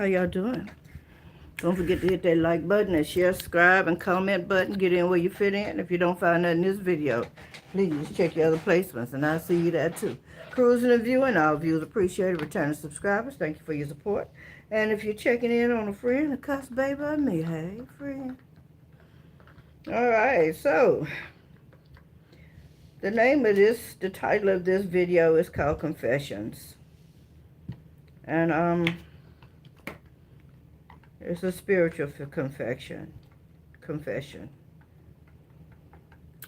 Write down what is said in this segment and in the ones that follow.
How y'all doing? Don't forget to hit that like button and share, subscribe, and comment button. Get in where you fit in. If you don't find nothing in this video, please check your other placements, and I'll see you there too. Cruising and viewing, all views appreciated. Returning subscribers, thank you for your support. And if you're checking in on a friend, a cuss baby of me, hey friend. All right, so the title of this video is called Confessions, and it's a spiritual confession.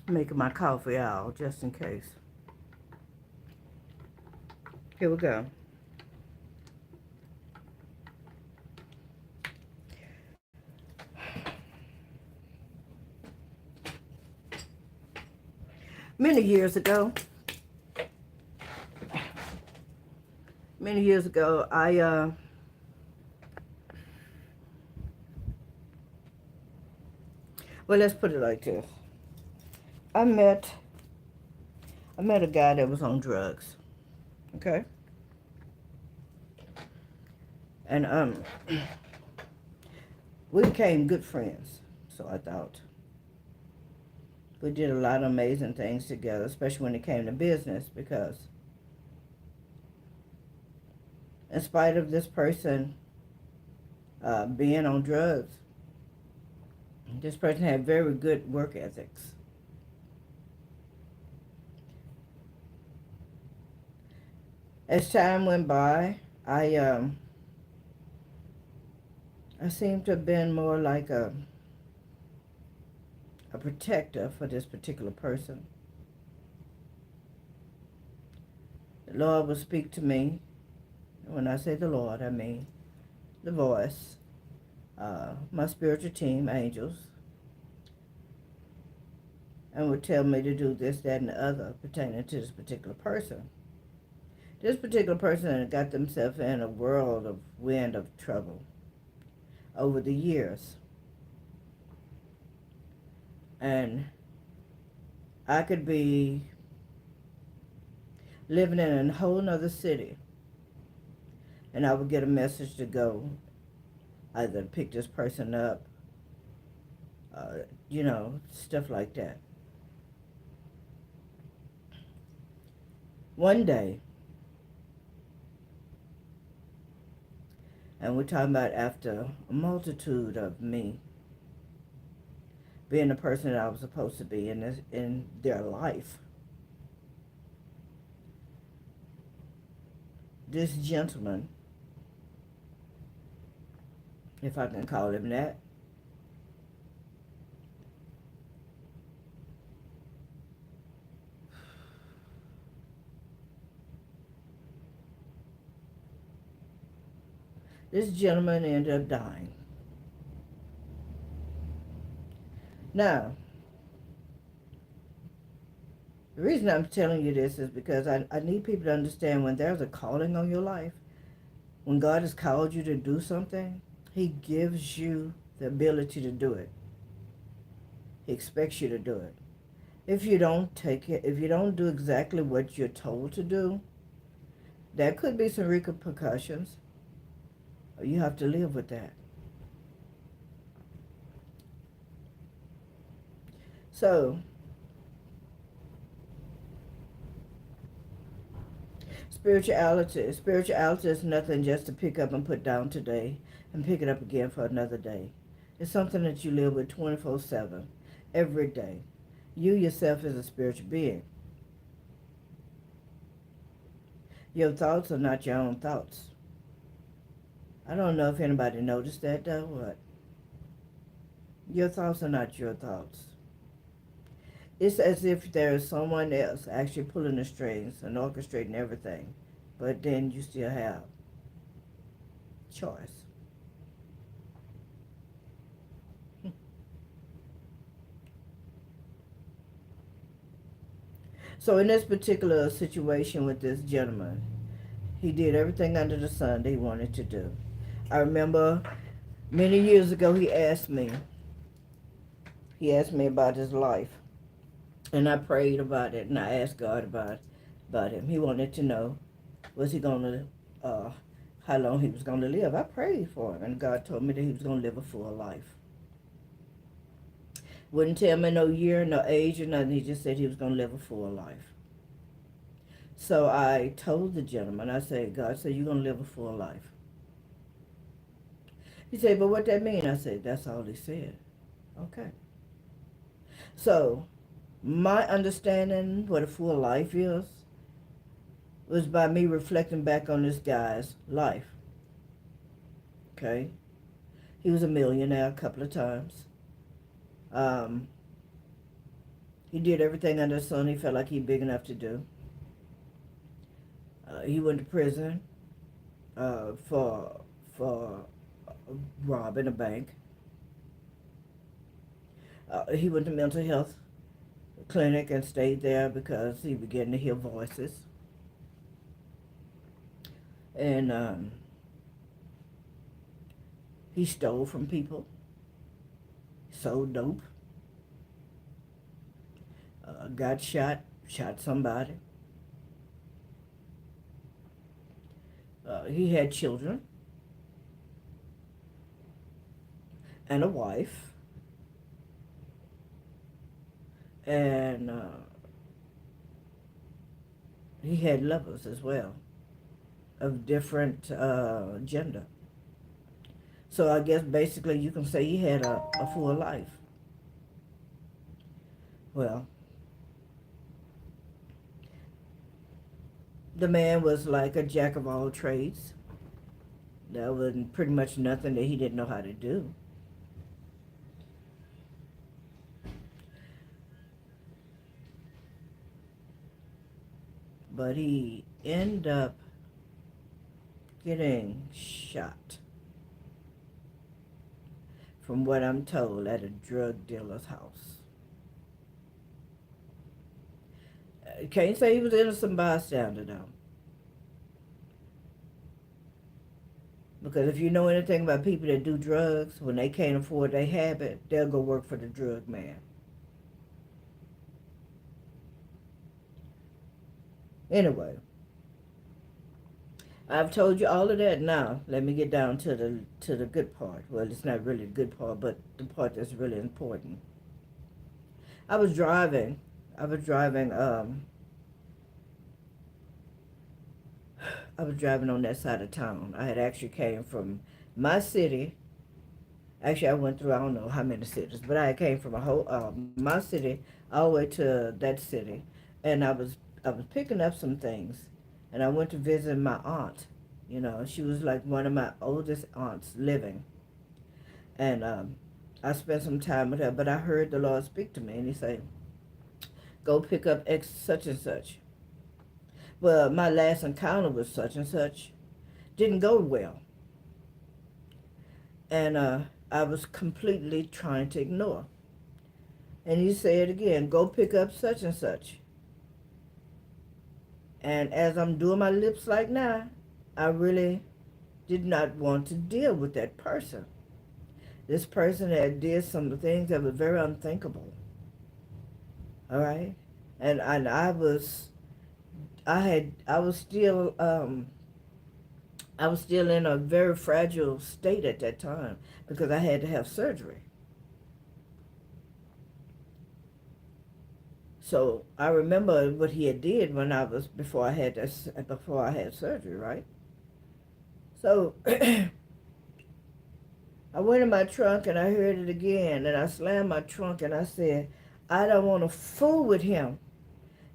Making my coffee out just in case. Here we go. Many years ago, well, let's put it like this. I met a guy that was on drugs, okay? And we became good friends, so I thought. We did a lot of amazing things together, especially when it came to business, because in spite of this person being on drugs, this person had very good work ethics. As time went by, I seemed to have been more like a protector for this particular person. The Lord would speak to me. When I say the Lord, I mean the voice, my spiritual team, angels, and would tell me to do this, that, and the other pertaining to this particular person. This particular person had got themselves in a world of wind of trouble over the years. And I could be living in a whole nother city, and I would get a message to go either pick this person up, stuff like that. One day, and we're talking about after a multitude of me being the person that I was supposed to be in their life, this gentleman, if I can call him that, this gentleman ended up dying. Now, the reason I'm telling you this is because I need people to understand when there's a calling on your life, when God has called you to do something, He gives you the ability to do it. He expects you to do it. If you don't take it, if you don't do exactly what you're told to do, there could be some repercussions. You have to live with that. So, spirituality is nothing just to pick up and put down today and pick it up again for another day. It's something that you live with 24/7, every day. You yourself is a spiritual being. Your thoughts are not your own thoughts. I don't know if anybody noticed that though, what? Your thoughts are not your thoughts. It's as if there is someone else actually pulling the strings and orchestrating everything, but then you still have choice. So in this particular situation with this gentleman, he did everything under the sun that he wanted to do. I remember many years ago he asked me about his life. And I prayed about it, and I asked God about him. He wanted to know, was he going to how long he was going to live. I prayed for him, and God told me that he was going to live a full life. Wouldn't tell me no year, no age, or nothing. He just said he was going to live a full life. So I told the gentleman, I said, God said, you're going to live a full life. He said, but what that mean? I said, that's all he said. Okay. So my understanding what a full life is was by me reflecting back on this guy's life. Okay. He was a millionaire a couple of times. He did everything under the sun he felt like he big enough to do. He went to prison for robbing a bank. He went to mental health clinic and stayed there because he began to hear voices. And he stole from people, sold dope, got shot somebody. He had children and a wife, and he had lovers as well of different gender. So I guess basically you can say he had a full life. Well, the man was like a jack of all trades. There was pretty much nothing that he didn't know how to do. But he ended up getting shot, from what I'm told, at a drug dealer's house. Can't say he was innocent bystander, though. Because if you know anything about people that do drugs, when they can't afford their habit, they'll go work for the drug man. Anyway, I've told you all of that. Now let me get down to the good part. Well, it's not really the good part, but the part that's really important. I was driving. I was driving on that side of town. I had actually came from my city. Actually, I went through, I don't know how many cities, but I came from my city all the way to that city, and I was picking up some things, and I went to visit my aunt. You know, she was like one of my oldest aunts living, and I spent some time with her. But I heard the Lord speak to me, and He said, "Go pick up X such and such." Well, my last encounter with such and such didn't go well, and I was completely trying to ignore. And He said again, "Go pick up such and such." And as I'm doing my lips like now, I really did not want to deal with that person. This person had did some things that were very unthinkable. All right, and I was I was still in a very fragile state at that time because I had to have surgery. So I remember what he had did when I was before I had surgery, right? So I went in my trunk and I heard it again, and I slammed my trunk and I said, I don't want to fool with him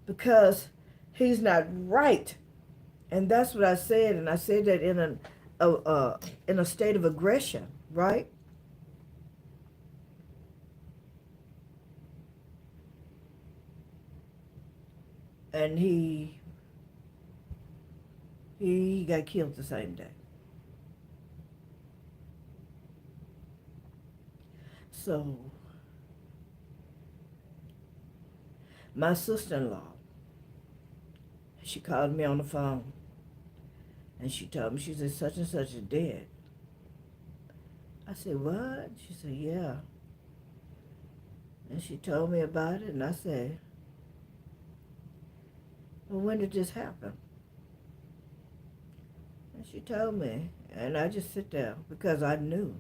because he's not right. And that's what I said, and I said that in a state of aggression, right? And he got killed the same day. So my sister-in-law, she called me on the phone, and she told me, she said, such and such is dead. I said, what? She said, yeah. And she told me about it, and I said, well, when did this happen? And she told me, and I just sit there because I knew.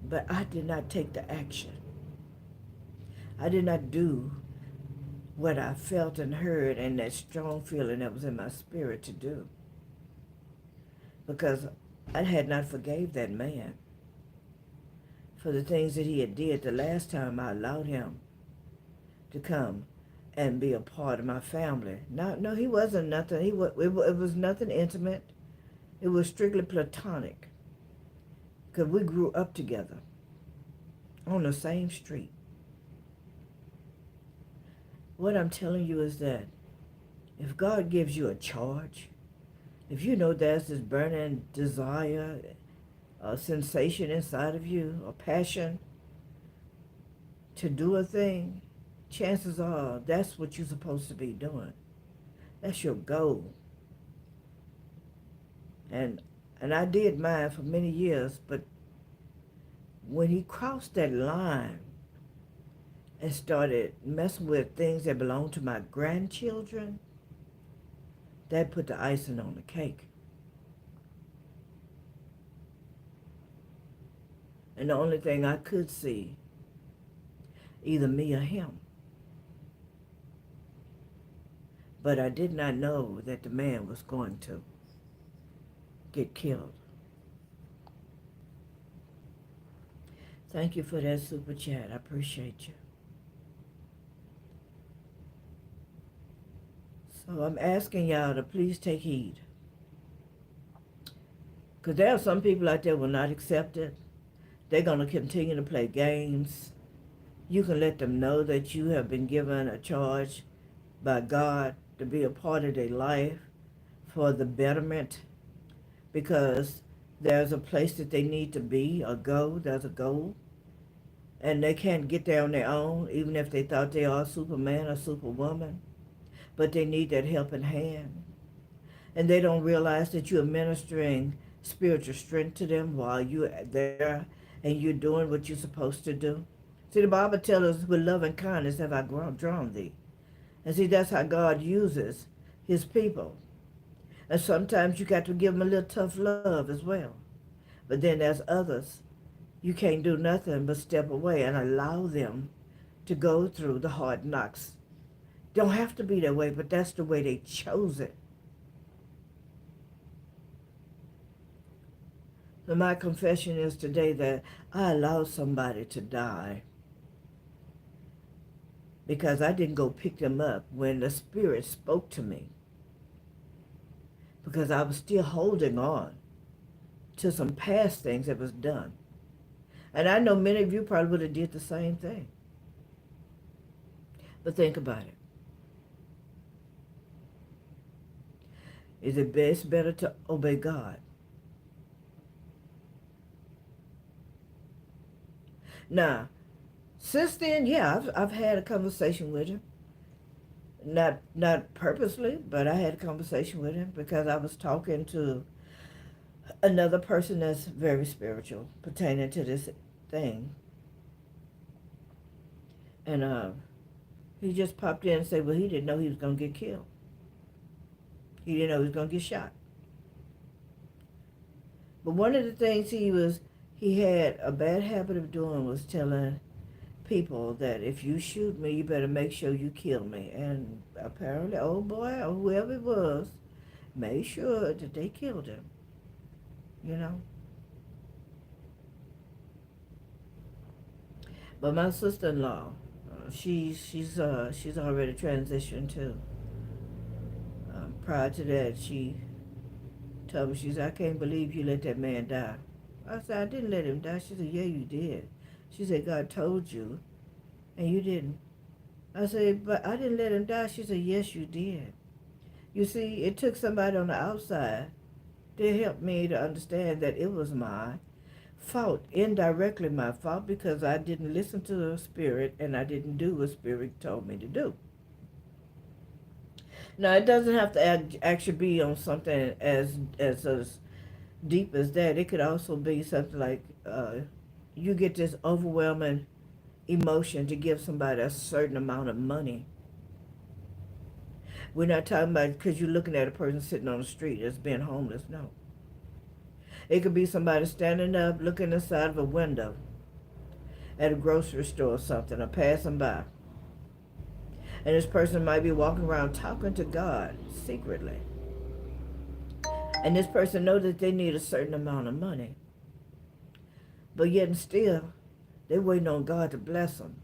But I did not take the action. I did not do what I felt and heard and that strong feeling that was in my spirit to do. Because I had not forgave that man for the things that he had did the last time I allowed him to come and be a part of my family. No, he wasn't nothing. It was nothing intimate. It was strictly platonic. Because we grew up together on the same street. What I'm telling you is that if God gives you a charge, if you know there's this burning desire, a sensation inside of you, a passion to do a thing, chances are that's what you're supposed to be doing. That's your goal. And I did mine for many years, but when he crossed that line and started messing with things that belonged to my grandchildren, that put the icing on the cake. And the only thing I could see, either me or him. But I did not know that the man was going to get killed. Thank you for that super chat. I appreciate you. So I'm asking y'all to please take heed. Because there are some people out there who will not accept it. They're going to continue to play games. You can let them know that you have been given a charge by God to be a part of their life for the betterment, because there's a place that they need to be or go. There's a goal. And they can't get there on their own, even if they thought they are Superman or Superwoman. But they need that helping hand. And they don't realize that you're ministering spiritual strength to them while you're there and you're doing what you're supposed to do. See, the Bible tells us, with love and kindness have I drawn thee. And see, that's how God uses his people. And sometimes you got to give them a little tough love as well. But then there's others. You can't do nothing but step away and allow them to go through the hard knocks. Don't have to be that way, but that's the way they chose it. So my confession is today that I allowed somebody to die because I didn't go pick them up when the Spirit spoke to me, because I was still holding on to some past things that was done. And I know many of you probably would have did the same thing. But think about it. Is it better to obey God? Now, since then, yeah, I've had a conversation with him. Not purposely, but I had a conversation with him because I was talking to another person that's very spiritual pertaining to this thing. And he just popped in and said, well, he didn't know he was going to get killed. He didn't know he was going to get shot. But one of the things he had a bad habit of doing was telling people that if you shoot me, you better make sure you kill me. And apparently, old boy or whoever it was made sure that they killed him. You know? But my sister-in-law, she's already transitioned too. Prior to that, she told me, she said, I can't believe you let that man die. I said, I didn't let him die. She said, yeah, you did. She said, God told you, and you didn't. I said, but I didn't let him die. She said, yes, you did. You see, it took somebody on the outside to help me to understand that it was my fault, indirectly my fault, because I didn't listen to the Spirit and I didn't do what Spirit told me to do. Now, it doesn't have to actually be on something as deep as that. It could also be something like you get this overwhelming emotion to give somebody a certain amount of money. We're not talking about because you're looking at a person sitting on the street as being homeless. No. It could be somebody standing up, looking inside of a window at a grocery store or something, or passing by. And this person might be walking around talking to God secretly. And this person knows that they need a certain amount of money. But yet and still, they're waiting on God to bless them.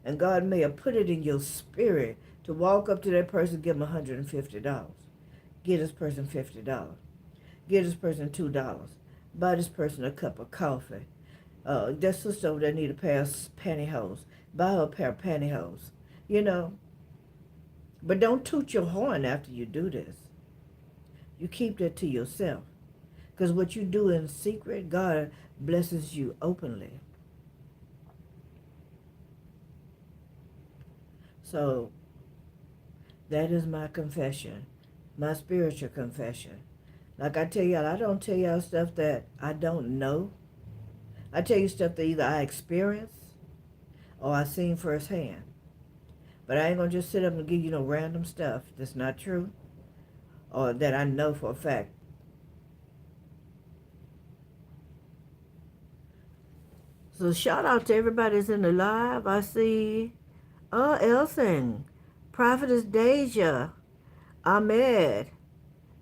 And God may have put it in your spirit to walk up to that person and give them $150. Give this person $50. Give this person $2. Buy this person a cup of coffee. That sister over there need a pair of pantyhose. Buy her a pair of pantyhose. You know. But don't toot your horn after you do this. You keep that to yourself. Because what you do in secret, God blesses you openly. So, that is my confession. My spiritual confession. Like I tell y'all, I don't tell y'all stuff that I don't know. I tell you stuff that either I experienced or I seen firsthand. But I ain't going to just sit up and give you no random stuff that's not true or that I know for a fact. So shout out to everybody that's in the live. I see Elsing, Prophetess Deja, Ahmed,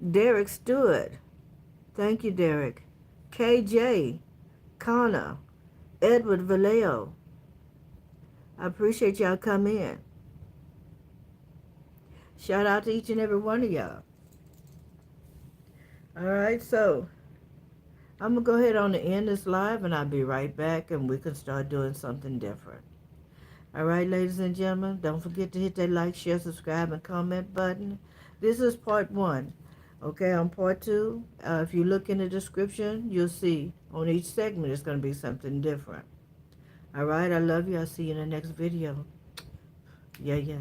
Derek Stewart. Thank you, Derek. KJ, Connor, Edward Vallejo. I appreciate y'all come in. Shout out to each and every one of y'all. All right, so I'm going to go ahead on and end this live, and I'll be right back, and we can start doing something different. All right, ladies and gentlemen, don't forget to hit that like, share, subscribe, and comment button. This is part 1. Okay, on part 2, if you look in the description, you'll see on each segment it's going to be something different. All right, I love you. I'll see you in the next video. Yeah.